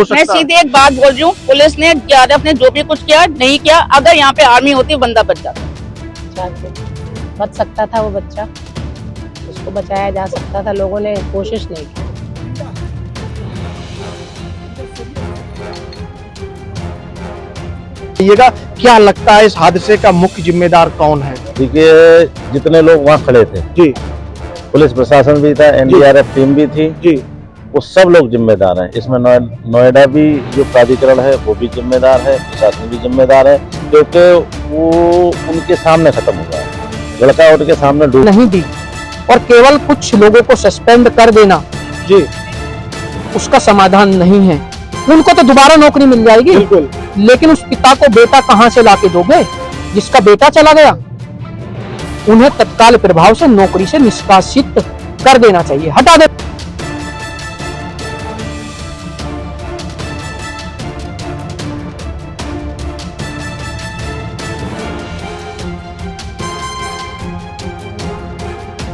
हो सकता है। मैं सीधे एक बात बोल रही हूँ, पुलिस ने JRF ने जो भी कुछ किया नहीं किया, अगर यहाँ पे आर्मी होती बंदा बच जाता। बच सकता था वो बच्चा, उसको बचाया जा सकता था, लोगों ने कोशिश नहीं की। क्या लगता है इस हादसे का मुख्य जिम्मेदार कौन है? देखिए, जितने लोग वहाँ खड़े थे जी, पुलिस प्रशासन भी था, NDRF टीम भी थी जी, वो सब लोग जिम्मेदार हैं इसमें। नोएडा भी जो प्राधिकरण है वो भी जिम्मेदार है, प्रशासन भी जिम्मेदार है, क्योंकि वो उनके सामने खत्म हुआ है, लड़का उनके सामने डूब नहीं दी और केवल कुछ लोगों को सस्पेंड कर देना जी उसका समाधान नहीं है। उनको तो दोबारा नौकरी मिल जाएगी, बिल्कुल, लेकिन उस पिता को बेटा कहां से लाके दोगे जिसका बेटा चला गया? उन्हें तत्काल प्रभाव से नौकरी से निष्कासित कर देना चाहिए, हटा दे।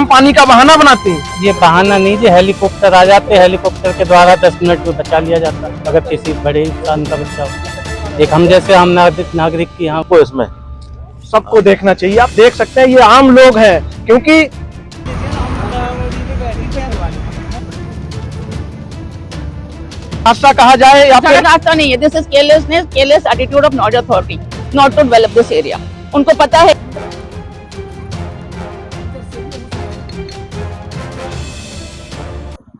पानी का बहाना बनाते हैं। ये बहाना नहीं जी, हेलीकॉप्टर आ जाते हैं, हेलीकॉप्टर के द्वारा 10 मिनट में बचा लिया जाता है अगर किसी बड़े इंसान का बच्चा हो। एक हम जैसे आम नागरिक की यहाँ को इसमें सबको देखना चाहिए। आप देख सकते हैं ये आम लोग हैं, क्योंकि हादसा कहा जाए या फिर हादसा नहीं है, this is carelessness, careless attitude of Noida authority not to develop this area. उनको पता है।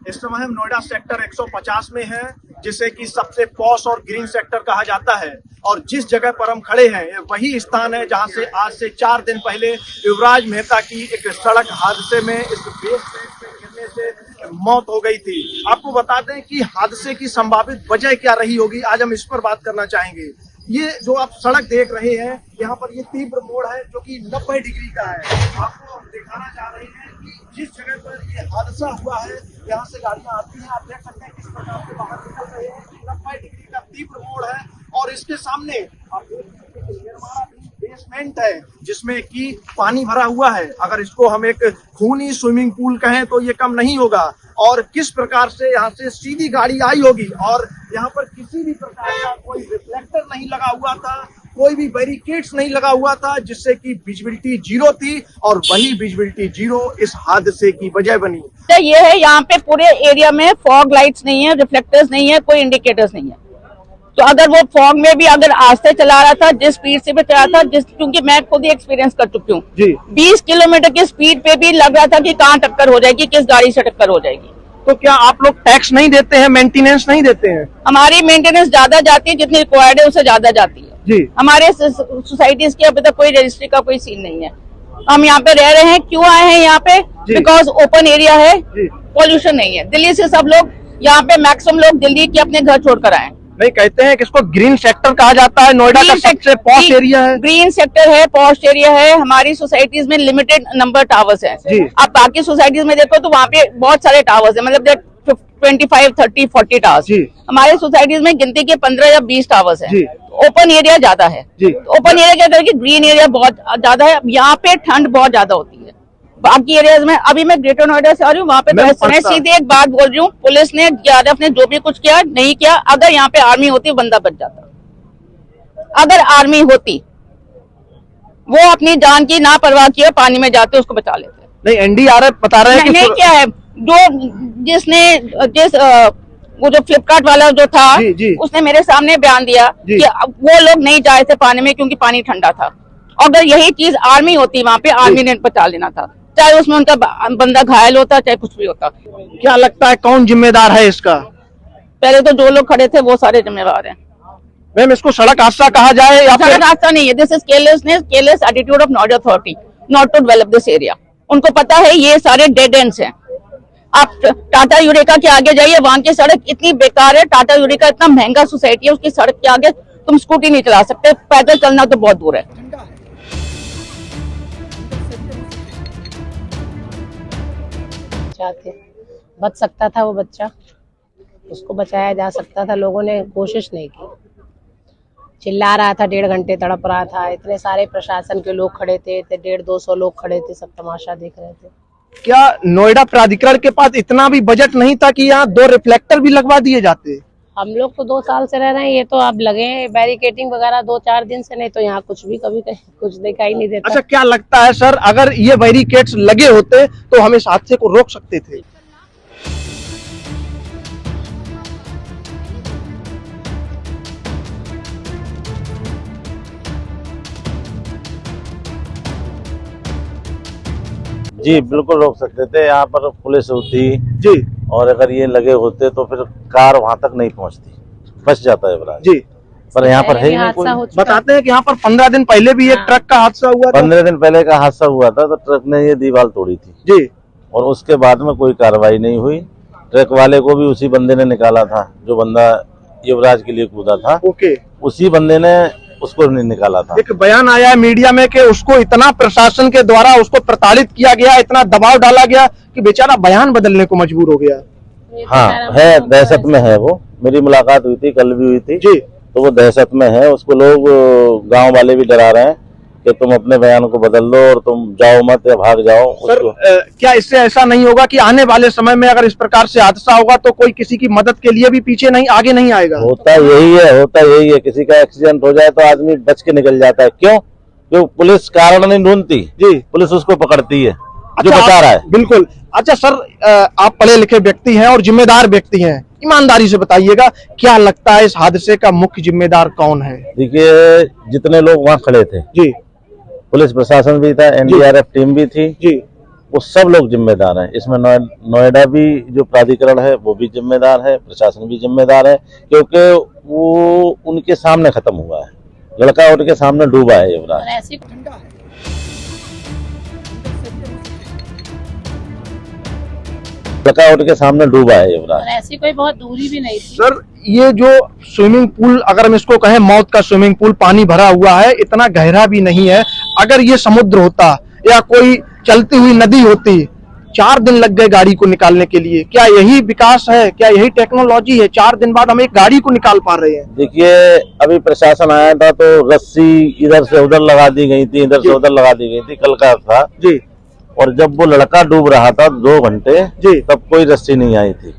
इस समय हम नोएडा सेक्टर 150 में हैं, जिसे कि सबसे पॉश और ग्रीन सेक्टर कहा जाता है। और जिस जगह पर हम खड़े हैं वही स्थान है जहां से आज से 4 दिन पहले युवराज मेहता की एक सड़क हादसे में इस बेस पे गिरने से मौत हो गई थी। आपको बता दें कि हादसे की संभावित वजह क्या रही होगी, आज हम इस पर बात करना चाहेंगे। ये जो आप सड़क देख रहे हैं, यहाँ पर ये तीव्र मोड़ है जो कि 90 डिग्री का है। आपको हम दिखाना चाह रहे हैं कि जिस जगह पर ये हादसा हुआ है यहाँ से गाड़ियां आती हैं, आप देख सकते हैं किस प्रकार से बाहर निकल रहे हैं। 90 डिग्री का तीव्र मोड़ है और इसके सामने आप देख सकते हैं निर्माणा बेसमेंट है जिसमें कि पानी भरा हुआ है। अगर इसको हम एक खूनी स्विमिंग पूल कहें तो ये कम नहीं होगा। और किस प्रकार से यहाँ से सीधी गाड़ी आई होगी और यहाँ पर किसी भी प्रकार का कोई रिफ्लेक्टर नहीं लगा हुआ था, कोई भी बैरिकेड्स नहीं लगा हुआ था, जिससे कि विजिबिलिटी 0 थी और वही विजिबिलिटी 0 इस हादसे की वजह बनी। तो ये है, यहाँ पे पूरे एरिया में फॉग लाइट्स नहीं है, रिफ्लेक्टर्स नहीं है, कोई इंडिकेटर्स नहीं है। तो अगर वो फॉग में भी अगर आस्ते चला रहा था, जिस स्पीड से भी चला था, क्योंकि मैं खुद ही एक्सपीरियंस कर चुकी हूँ, 20 किलोमीटर की स्पीड पे भी लग रहा था कि कहाँ टक्कर हो जाएगी, किस गाड़ी से टक्कर हो जाएगी। तो क्या आप लोग टैक्स नहीं देते हैं, मेंटेनेंस नहीं देते हैं? हमारी मेंटेनेंस ज्यादा जाती है, जितनी रिक्वायर्ड है उससे ज्यादा जाती है जी। हमारे सोसाइटीज की अभी तक कोई रजिस्ट्री का कोई सीन नहीं है। हम यहाँ पे रह रहे हैं, क्यों आए हैं यहाँ पे? बिकॉज ओपन एरिया है, पॉल्यूशन नहीं है। दिल्ली से सब लोग यहाँ पे, मैक्सिमम लोग दिल्ली के अपने घर छोड़कर आए। नहीं, कहते हैं कि इसको ग्रीन सेक्टर कहा जाता है, नोएडा का सबसे पॉश एरिया है। ग्रीन सेक्टर है, पॉश एरिया है। हमारी सोसाइटीज में लिमिटेड नंबर टावर्स हैं। आप बाकी सोसाइटीज में देखो तो वहाँ पे बहुत सारे टावर्स हैं, मतलब 25, 30, 40 टावर्स। हमारे सोसाइटीज में गिनती के 15 या 20 टावर्स हैं। ओपन एरिया ज्यादा है। ओपन एरिया क्या करके ग्रीन एरिया बहुत ज्यादा है। यहाँ पे ठंड बहुत ज्यादा होती है। बाकी एरियाज में, अभी मैं ग्रेटर नोएडा से आ रही हूँ, वहाँ पे मैं सीधे एक बात बोल रही हूँ, पुलिस ने JRF ने जो भी कुछ किया नहीं किया, अगर यहाँ पे आर्मी होती बंदा बच जाता। अगर आर्मी होती, वो अपनी जान की ना परवाह किए पानी में जाते उसको बचा लेते। नहीं, NDRF बता रहे हैं नहीं क्या है, वो जो फ्लिपकार्ट वाला जो था, उसने मेरे सामने बयान दिया कि वो लोग नहीं जा रहे थे पानी में क्योंकि पानी ठंडा था। अगर यही चीज आर्मी होती वहाँ पे, आर्मी ने बचा लेना था, चाहे उसमें उनका बंदा घायल होता, चाहे कुछ भी होता। क्या लगता है कौन जिम्मेदार है इसका? पहले तो जो लोग खड़े थे वो सारे जिम्मेवार हैं। मैम, इसको सड़क हादसा कहा जाए या फिर? सड़क हादसा नहीं है, this is carelessness, careless attitude of Noida authority not to develop this area. उनको पता है ये सारे डेड एंड्स हैं। आप टाटा यूरेका के आगे जाइए, वहां की सड़क इतनी बेकार है। टाटा यूरेका इतना महंगा सोसाइटी है, उसकी सड़क के आगे तुम स्कूटी नहीं चला सकते, पैदल चलना तो बहुत दूर है। बच सकता था वो बच्चा, उसको बचाया जा सकता था, लोगों ने कोशिश नहीं की। चिल्ला रहा था, 1.5 घंटे तड़प रहा था, इतने सारे प्रशासन के लोग खड़े थे, 150-200 लोग खड़े थे, सब तमाशा देख रहे थे। क्या नोएडा प्राधिकरण के पास इतना भी बजट नहीं था कि यहाँ 2 रिफ्लेक्टर भी लगवा दिए जाते? हम लोग तो 2 साल से रह रहे हैं, ये तो अब लगे हैं बैरिकेटिंग वगैरह 2-4 दिन से, नहीं तो यहाँ कुछ भी कभी कुछ दिखाई नहीं देता। अच्छा, क्या लगता है सर, अगर ये बैरिकेड्स लगे होते तो हम इस हादसे को रोक सकते थे? जी बिल्कुल रोक सकते थे। यहाँ पर पुलिस होती जी और अगर ये लगे होते तो फिर कार वहां तक नहीं पहुंचती, फंस जाता है युवराज जी। पर यहाँ पर है ही नहीं हादसा हो कोई। चुका है। बताते हैं कि यहाँ पर 15 दिन पहले भी एक हाँ। ट्रक का हादसा हुआ था। 15 दिन पहले का हादसा हुआ था तो ट्रक ने ये दीवार तोड़ी थी जी और उसके बाद में कोई कार्रवाई नहीं हुई। ट्रक वाले को भी उसी बंदे ने निकाला था, जो बंदा युवराज के लिए कूदा था, ओके। उसी बंदे ने उसको नहीं निकाला था। एक बयान आया है मीडिया में कि उसको इतना प्रशासन के द्वारा उसको प्रताड़ित किया गया, इतना दबाव डाला गया कि बेचारा बयान बदलने को मजबूर हो गया। हाँ है, दहशत में है वो। मेरी मुलाकात हुई थी, कल भी हुई थी जी। तो वो दहशत में है। उसको लोग गांव वाले भी डरा रहे हैं कि तुम अपने बयान को बदल दो और तुम जाओ मत या भाग जाओ। सर क्या इससे ऐसा नहीं होगा कि आने वाले समय में अगर इस प्रकार से हादसा होगा तो कोई किसी की मदद के लिए भी पीछे नहीं, आगे नहीं आएगा? होता यही है। किसी का एक्सीडेंट हो जाए तो आदमी बच के निकल जाता है। क्यों? पुलिस कारण नहीं ढूंढती जी, पुलिस उसको पकड़ती है जो बचा रहा है। बिल्कुल। अच्छा सर, आप पढ़े लिखे व्यक्ति हैं और जिम्मेदार व्यक्ति हैं, ईमानदारी से बताइएगा क्या लगता है इस हादसे का मुख्य जिम्मेदार कौन है? देखिए, जितने लोग वहाँ खड़े थे जी, पुलिस प्रशासन भी था, एनडीआरएफ टीम भी थी जी, वो सब लोग जिम्मेदार हैं इसमें। नोएडा भी जो प्राधिकरण है वो भी जिम्मेदार है, प्रशासन भी जिम्मेदार है, क्योंकि वो उनके सामने खत्म हुआ है। लड़का उनके सामने डूबा है युवराज। लड़का उनके सामने डूबा है युवराज। ऐसी कोई बहुत दूरी भी नहीं थी। सर ये जो स्विमिंग पूल, अगर हम इसको कहें मौत का स्विमिंग पूल, पानी भरा हुआ है, इतना गहरा भी नहीं है। अगर ये समुद्र होता या कोई चलती हुई नदी होती, 4 दिन लग गए गाड़ी को निकालने के लिए। क्या यही विकास है? क्या यही टेक्नोलॉजी है? 4 दिन बाद हम एक गाड़ी को निकाल पा रहे हैं। देखिए, अभी प्रशासन आया था तो रस्सी इधर से उधर लगा दी गई थी, इधर से उधर लगा दी गई थी, कल का था जी। और जब वो लड़का डूब रहा था 2 घंटे जी, तब कोई रस्सी नहीं आई थी।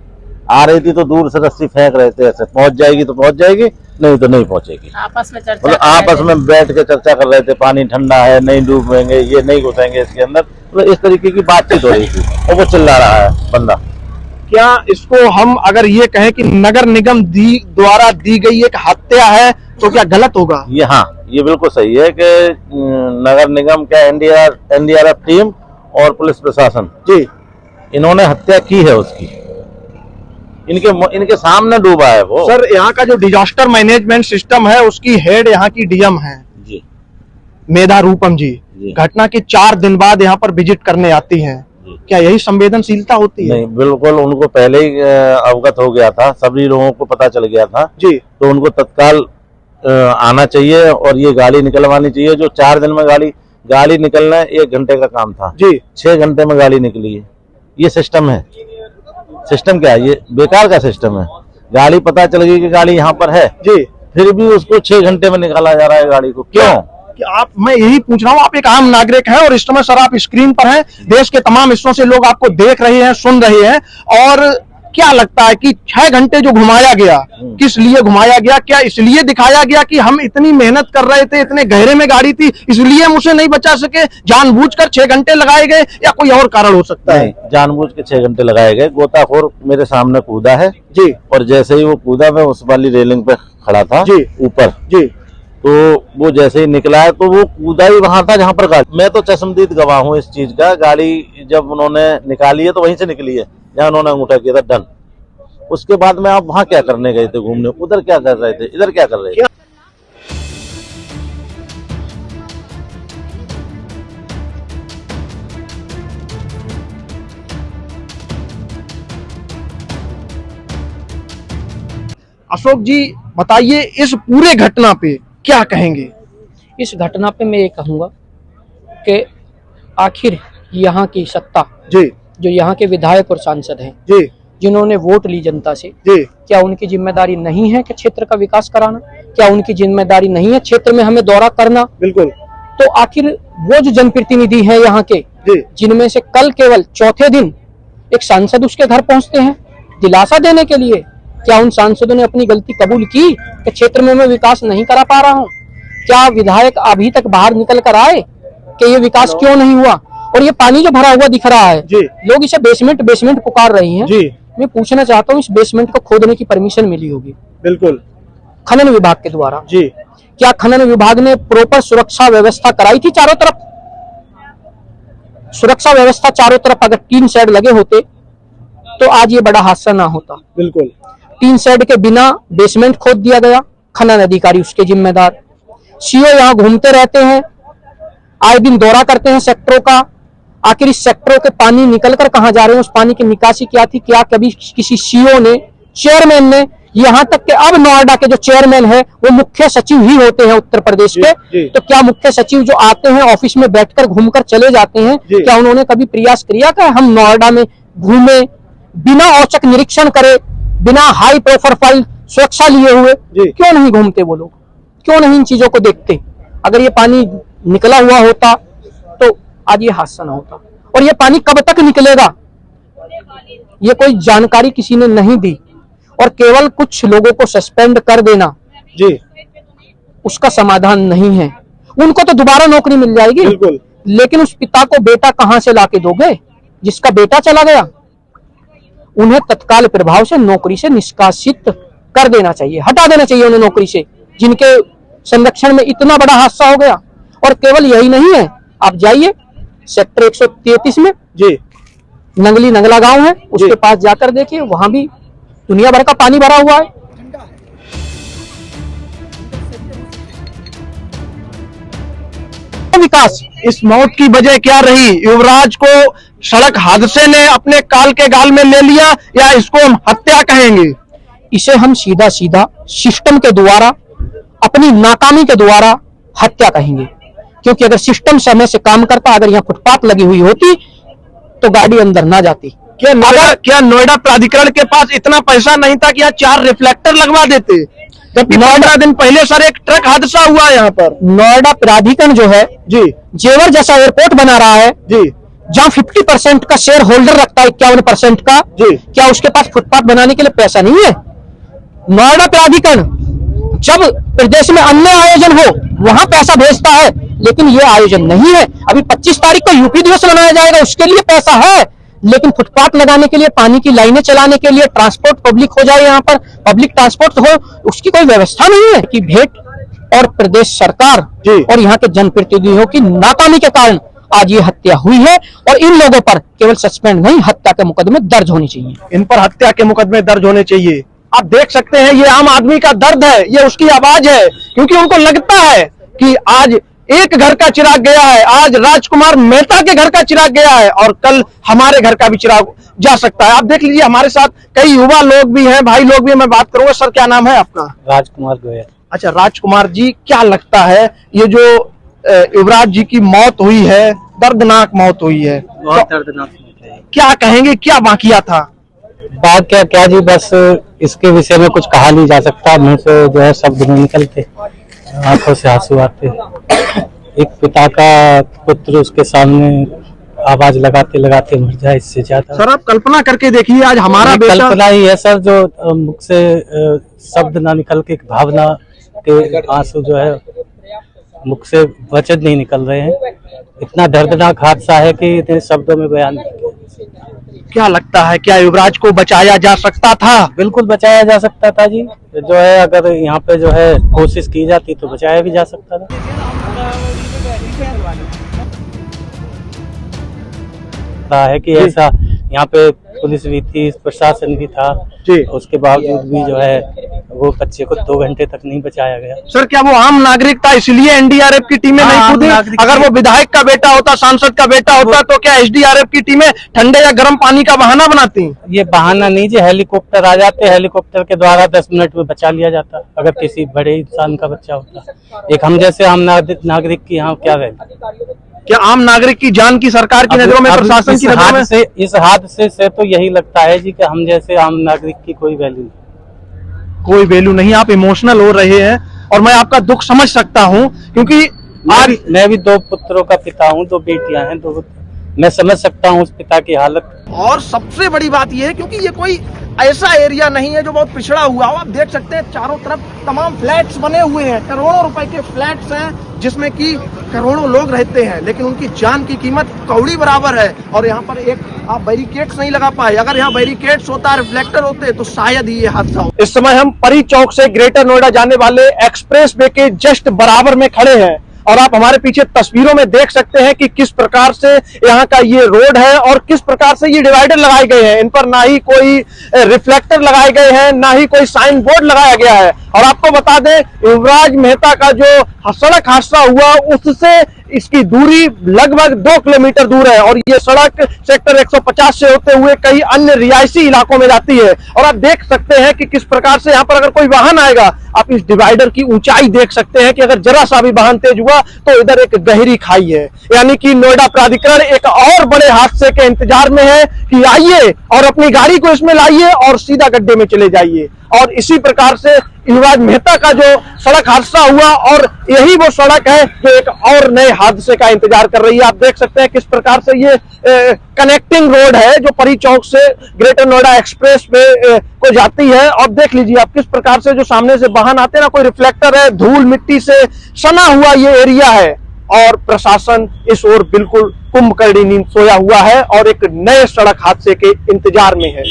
आ रही थी तो दूर से रस्सी फेंक रहे थे, ऐसे पहुंच जाएगी तो पहुंच जाएगी, नहीं तो नहीं पहुंचेगी। आपस में चर्चा मतलब आपस में बैठ के चर्चा कर रहे थे, पानी ठंडा है, नहीं डूबेंगे, ये नहीं घुसेंगे इसके अंदर, मतलब इस तरीके की बातचीत हो रही थी और वो चिल्ला रहा है बंदा। क्या इसको हम अगर ये कहें कि नगर निगम द्वारा दी गई एक हत्या है तो क्या गलत होगा? ये हाँ, ये बिल्कुल सही है कि नगर निगम क्या एनडीआरएफ टीम और पुलिस प्रशासन जी, इन्होंने हत्या की है उसकी। इनके सामने डूबा है वो। सर यहाँ का जो डिजास्टर मैनेजमेंट सिस्टम है उसकी हेड यहाँ की डीएम है जी, मेधा रूपम जी। घटना के 4 दिन बाद यहाँ पर विजिट करने आती हैं। क्या यही संवेदनशीलता होती है? नहीं, बिल्कुल उनको पहले ही अवगत हो गया था, सभी लोगों को पता चल गया था जी, तो उनको तत्काल आना चाहिए और ये गाड़ी निकलवानी चाहिए। जो 4 दिन में गाड़ी निकलना 1 घंटे का काम था जी, 6 घंटे में गाड़ी निकली है। ये सिस्टम है। सिस्टम क्या है? ये बेकार का सिस्टम है। गाड़ी पता चल गई कि गाड़ी यहाँ पर है जी, फिर भी उसको 6 घंटे में निकाला जा रहा है गाड़ी को। क्यों? कि मैं यही पूछ रहा हूँ, आप एक आम नागरिक हैं और इस समय सर आप स्क्रीन पर हैं, देश के तमाम हिस्सों से लोग आपको देख रहे हैं, सुन रहे हैं, और क्या लगता है कि 6 घंटे जो घुमाया गया, किस लिए घुमाया गया? क्या इसलिए दिखाया गया कि हम इतनी मेहनत कर रहे थे, इतने गहरे में गाड़ी थी, इसलिए हम उसे नहीं बचा सके, जानबूझकर 6 घंटे लगाए गए, या कोई और कारण हो सकता है? जानबूझ के 6 घंटे लगाए गए। गोताखोर मेरे सामने कूदा है जी, और जैसे ही वो कूदा मैं उस वाली रेलिंग पे खड़ा था जी, ऊपर जी, तो वो जैसे ही निकला है तो वो कूदा ही वहां था जहां पर गाड़ी। मैं तो चश्मदीद गवाह हूँ इस चीज का। गाड़ी जब उन्होंने निकाली है तो वहीं से निकली है जहां उन्होंने अंगूठा किया था, डन। उसके बाद में आप वहां क्या करने गए थे? घूमने? उधर क्या कर रहे थे, इधर क्या कर रहे थे? अशोक जी बताइए, इस पूरे घटना पे क्या कहेंगे? इस घटना पे मैं ये कहूँगा कि आखिर यहाँ की सत्ता, जी, जो यहाँ के विधायक और सांसद हैं, जी, जिन्होंने वोट ली जनता से, जी, क्या उनकी जिम्मेदारी नहीं है कि क्षेत्र का विकास कराना? क्या उनकी जिम्मेदारी नहीं है क्षेत्र में हमें दौरा करना? बिल्कुल। तो आखिर वो जो जनप्रतिनिधि हैं यहाँ के, जी, जिनमें से कल केवल 4थे दिन एक सांसद उसके घर पहुंचते हैं दिलासा देने के लिए क्या उन सांसदों ने अपनी गलती कबूल की कि क्षेत्र में मैं विकास नहीं करा पा रहा हूँ? क्या विधायक अभी तक बाहर निकल कर आए कि ये विकास क्यों नहीं हुआ? और ये पानी जो भरा हुआ दिख रहा है, लोग इसे बेसमेंट बेसमेंट पुकार रही हैं। मैं पूछना चाहता हूँ, इस बेसमेंट को खोदने की परमिशन मिली होगी? बिल्कुल, खनन विभाग के द्वारा। जी। क्या खनन विभाग ने प्रॉपर सुरक्षा व्यवस्था कराई थी? चारों तरफ सुरक्षा व्यवस्था, चारों तरफ अगर 3 शेड लगे होते तो आज ये बड़ा हादसा ना होता। बिल्कुल, 3 शेड के बिना बेसमेंट खोद दिया गया, खनन अधिकारी उसके जिम्मेदार। सीओ यहाँ घूमते रहते हैं, आए दिन दौरा करते हैं सेक्टरों का। आखिर इस सेक्टरों के पानी निकलकर कहाँ जा रहे हैं? उस पानी की निकासी क्या थी? क्या कभी किसी सीओ ने, चेयरमैन ने, यहाँ तक कि अब नोएडा के जो चेयरमैन है वो मुख्य सचिव ही होते हैं उत्तर प्रदेश के, तो क्या मुख्य सचिव जो आते हैं ऑफिस में बैठकर घूमकर चले जाते हैं, क्या उन्होंने कभी प्रयास किया कि हम नोएडा में घूमे, बिना औचक निरीक्षण करे, बिना हाई प्रोफाइल सुरक्षा लिए हुए? क्यों नहीं घूमते वो लोग? क्यों नहीं इन चीजों को देखते? अगर ये पानी निकला हुआ होता तो आज ये हादसा न होता। और ये पानी कब तक निकलेगा, ये कोई जानकारी किसी ने नहीं दी। और केवल कुछ लोगों को सस्पेंड कर देना जी, उसका समाधान नहीं है। उनको तो दोबारा नौकरी मिल जाएगी, बिल्कुल, लेकिन उस पिता को बेटा कहां से लाके दोगे जिसका बेटा चला गया? उन्हें तत्काल प्रभाव से नौकरी से निष्कासित कर देना चाहिए, हटा देना चाहिए उन्हें नौकरी से, जिनके संरक्षण में इतना बड़ा हादसा हो गया। और केवल यही नहीं है, आप जाइए सेक्टर 133 में जी, नंगली नंगला गांव है, उसके पास जाकर देखिए, वहां भी दुनिया भर का पानी भरा हुआ है। विकास, इस मौत की वजह क्या रही? युवराज को सड़क हादसे ने अपने काल के गाल में ले लिया या इसको हम हत्या कहेंगे? इसे हम सीधा सीधा सिस्टम के द्वारा, अपनी नाकामी के द्वारा हत्या कहेंगे। क्योंकि अगर सिस्टम समय से काम करता, अगर यहाँ फुटपाथ लगी हुई होती तो गाड़ी अंदर ना जाती। क्या नोएडा प्राधिकरण के पास इतना पैसा नहीं था कि यहाँ 4 रिफ्लेक्टर लगवा देते? जबकि 15 दिन पहले सर एक ट्रक हादसा हुआ यहाँ पर। नोएडा प्राधिकरण जो है जी, जेवर जैसा एयरपोर्ट बना रहा है जी, जहाँ 50% का शेयर होल्डर रखता है, 51% का जी, क्या उसके पास फुटपाथ बनाने के लिए पैसा नहीं है? नोएडा प्राधिकरण जब प्रदेश में अन्य आयोजन हो वहां पैसा भेजता है, लेकिन ये आयोजन नहीं है। अभी 25 तारीख को यूपी दिवस मनाया जाएगा, उसके लिए पैसा है, लेकिन फुटपाथ लगाने के लिए, पानी की लाइनें चलाने के लिए, ट्रांसपोर्ट पब्लिक हो जाए, यहाँ पर पब्लिक ट्रांसपोर्ट हो, उसकी कोई व्यवस्था नहीं है। कि भेंट और प्रदेश सरकार और यहाँ के जनप्रतिनिधियों की नाकामी के कारण आज ये हत्या हुई है। और इन लोगों पर केवल सस्पेंड नहीं, हत्या के मुकदमे दर्ज होने चाहिए। इन पर हत्या के मुकदमे दर्ज होने चाहिए। आप देख सकते हैं ये आम आदमी का दर्द है, ये उसकी आवाज है, क्योंकि उनको लगता है कि आज एक घर का चिराग गया है, आज राजकुमार मेहता के घर का चिराग गया है और कल हमारे घर का भी चिराग जा सकता है। आप देख लीजिए, हमारे साथ कई युवा लोग भी हैं, भाई लोग भी हैं। मैं बात करूंगा। सर, क्या नाम है आपका? राजकुमार गोयल। अच्छा राजकुमार जी, क्या लगता है ये जो युवराज जी की मौत हुई है, दर्दनाक मौत हुई है, बहुत दर्दनाक मौत है। क्या कहेंगे, क्या वाकया था? बात क्या जी, बस इसके विषय में कुछ कहा नहीं जा सकता। मुंह से जो है शब्द नहीं निकलते, आंखों से आंसू आते। एक पिता का पुत्र उसके सामने आवाज लगाते लगाते मर जाए, इससे ज्यादा। सर आप कल्पना करके देखिए, आज हमारा बेटा। कल्पना ही है सर, जो मुख से शब्द ना निकल के, भावना के आंसू जो है मुख से वचन नहीं निकल रहे हैं। इतना दर्दनाक हादसा है कि इतने शब्दों में बयान नहीं। क्या लगता है, क्या युवराज को बचाया जा सकता था? बिल्कुल बचाया जा सकता था जी, जो है अगर यहाँ पे जो है कोशिश की जाती तो बचाया भी जा सकता था। है कि ऐसा यहाँ पे पुलिस भी थी, प्रशासन भी था, उसके बावजूद भी जो है वो बच्चे को 2 घंटे तक नहीं बचाया गया। सर क्या वो आम नागरिक था इसलिए एनडीआरएफ की टीमें नहीं कूदी? अगर वो विधायक का बेटा होता, सांसद का बेटा होता, तो क्या एसडीआरएफ की टीमें ठंडे या गर्म पानी का बहाना बनाती? ये बहाना नहीं जी, हेलीकॉप्टर आ जाते, हेलीकॉप्टर के द्वारा 10 मिनट में बचा लिया जाता अगर किसी बड़े इंसान का बच्चा होता। एक हम जैसे आम नागरिक की यहाँ क्या रहे? क्या आम नागरिक की जान की सरकार की नजरों में, प्रशासन की नजरों में? इस हादसे से तो यही लगता है जी कि हम जैसे आम नागरिक की कोई वैल्यू नहीं। कोई वैल्यू नहीं। आप इमोशनल हो रहे हैं और मैं आपका दुख समझ सकता हूँ, क्योंकि मैं भी 2 पुत्रों का पिता हूँ, 2 बेटियां हैं, 2 मैं समझ सकता हूँ उस पिता की हालत। और सबसे बड़ी बात यह है क्योंकि ये कोई ऐसा एरिया नहीं है जो बहुत पिछड़ा हुआ हो। आप देख सकते हैं चारों तरफ तमाम फ्लैट्स बने हुए हैं, करोड़ों रुपए के फ्लैट्स हैं जिसमें कि करोड़ों लोग रहते हैं, लेकिन उनकी जान की कीमत कौड़ी बराबर है। और यहाँ पर एक आप बैरिकेड्स नहीं लगा पाए, अगर यहाँ बैरिकेड्स होता, रिफ्लेक्टर होते तो शायद ही ये हादसा हो। इस समय हम परी चौक से ग्रेटर नोएडा जाने वाले एक्सप्रेस वे के जस्ट बराबर में खड़े हैं और आप हमारे पीछे तस्वीरों में देख सकते हैं कि किस प्रकार से यहाँ का ये रोड है और किस प्रकार से ये डिवाइडर लगाए गए हैं। इन पर ना ही कोई रिफ्लेक्टर लगाए गए हैं, ना ही कोई साइन बोर्ड लगाया गया है। और आपको बता दें, युवराज मेहता का जो सड़क हादसा हुआ उससे इसकी दूरी लगभग 2 किलोमीटर दूर है और ये सड़क सेक्टर 150 से होते हुए कई अन्य रिहायशी इलाकों में जाती है। और आप देख सकते हैं कि किस प्रकार से यहाँ पर अगर कोई वाहन आएगा, आप इस डिवाइडर की ऊंचाई देख सकते हैं कि अगर जरा सा भी वाहन तेज हुआ तो इधर एक गहरी खाई है। यानी कि नोएडा प्राधिकरण एक और बड़े हादसे के इंतजार में है कि आइए और अपनी गाड़ी को इसमें लाइए और सीधा गड्ढे में चले जाइए। और इसी प्रकार से युवराज मेहता का जो सड़क हादसा हुआ और यही वो सड़क है जो एक और नए हादसे का इंतजार कर रही है। आप देख सकते हैं किस प्रकार से ये कनेक्टिंग रोड है जो परी चौक से ग्रेटर नोएडा एक्सप्रेस वे को जाती है। और देख लीजिए आप किस प्रकार से जो सामने से वाहन आते हैं ना, कोई रिफ्लेक्टर है, धूल मिट्टी से सना हुआ ये एरिया है और प्रशासन इस ओर बिल्कुल कुंभकर्णी नींद सोया हुआ है और एक नए सड़क हादसे के इंतजार में है।